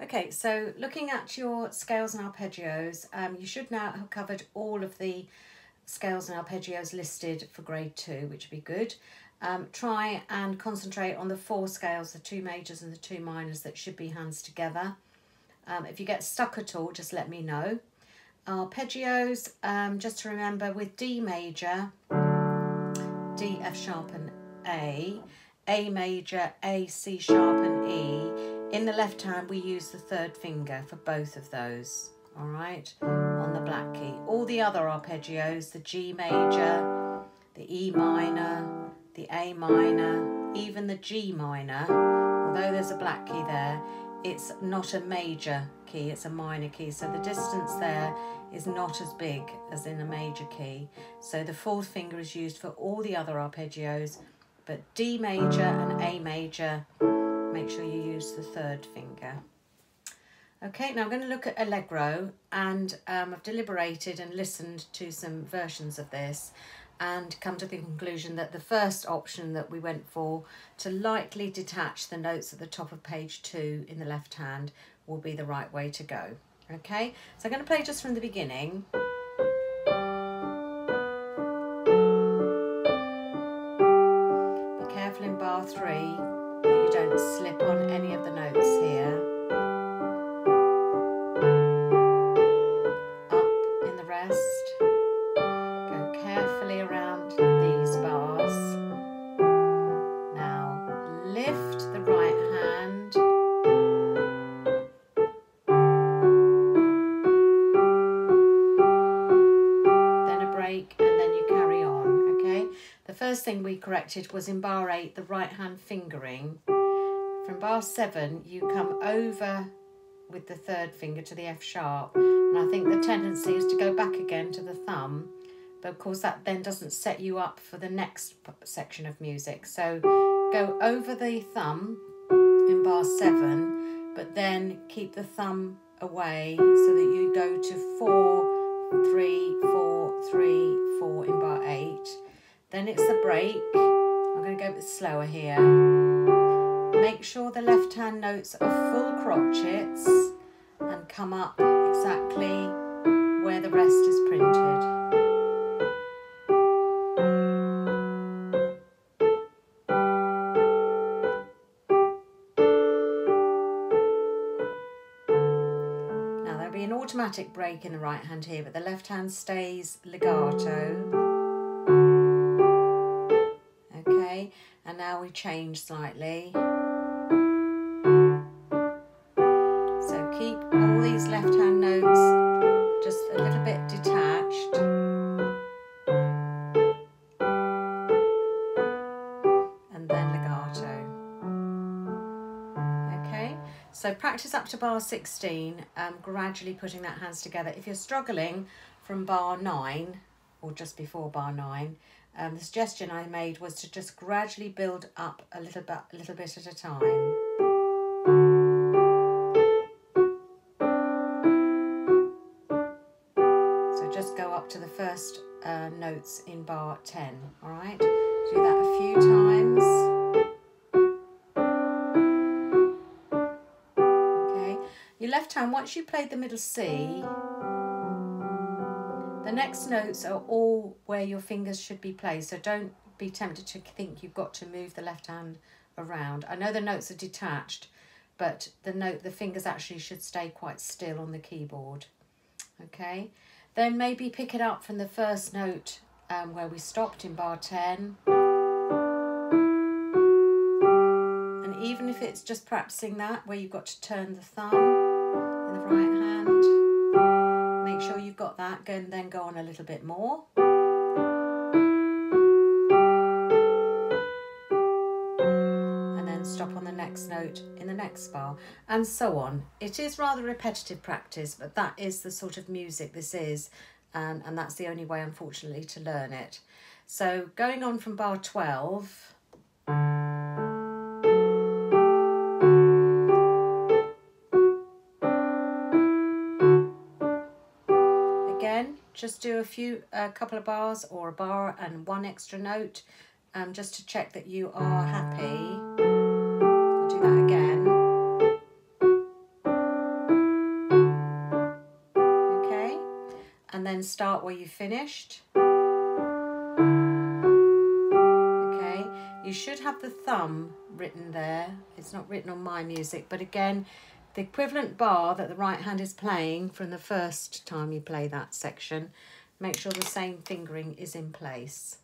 Okay, so looking at your scales and arpeggios, you should now have covered all of the scales and arpeggios listed for grade 2, which would be good. Try and concentrate on the 4 scales, the 2 majors and the 2 minors that should be hands together. If you get stuck at all, just let me know. Arpeggios, just to remember, with D major, D, F sharp and A major, A, C sharp and E. In the left hand we use the 3rd finger for both of those, all right, on the black key. All the other arpeggios, the G major, the E minor, the A minor, even the G minor, although there's a black key there, it's not a major key, it's a minor key, so the distance there is not as big as in a major key. So the 4th finger is used for all the other arpeggios, but D major and A major, make sure you use the 3rd finger. Okay, now I'm going to look at Allegro, and I've deliberated and listened to some versions of this and come to the conclusion that the first option that we went for, to lightly detach the notes at the top of page 2 in the left hand, will be the right way to go. Okay, so I'm going to play just from the beginning. Be careful in bar 3 that you don't slip on any of the notes here. Up in the rest. Go carefully around these bars. Now lift the right hand. Then a break, and then you carry on, okay? The first thing we corrected was in bar 8, the right hand fingering. From bar 7, you come over with the 3rd finger to the F sharp, and I think the tendency is to go back again to the thumb, but of course that then doesn't set you up for the next section of music. So go over the thumb in bar 7, but then keep the thumb away so that you go to 4, 3, 4, 3, 4 in bar 8. Then it's the break. I'm going to go a bit slower here. Make sure the left hand notes are full crotchets and come up exactly where the rest is printed. Now there'll be an automatic break in the right hand here, but the left hand stays legato. Okay, and now we change slightly. Keep all these left hand notes just a little bit detached. And then legato. Okay, so practice up to bar 16, gradually putting that hands together. If you're struggling from bar 9, or just before bar 9, the suggestion I made was to just gradually build up a little bit at a time. Just go up to the first notes in bar 10, all right? Do that a few times. Okay, your left hand, once you played the middle C, the next notes are all where your fingers should be placed, so don't be tempted to think you've got to move the left hand around. I know the notes are detached, but the fingers actually should stay quite still on the keyboard, okay? Then maybe pick it up from the first note where we stopped in bar 10. And even if it's just practicing that, where you've got to turn the thumb in the right hand, make sure you've got that, and then go on a little bit more. And then stop on the next note in the next bar, and so on. It is rather repetitive practice, but that is the sort of music this is, and that's the only way, unfortunately, to learn it. So going on from bar 12, again, just do a couple of bars or a bar and one extra note, just to check that you are happy. I'll do that again. and then start where you finished. Okay, you should have the thumb written there. It's not written on my music, but again, the equivalent bar that the right hand is playing from the first time you play that section, make sure the same fingering is in place.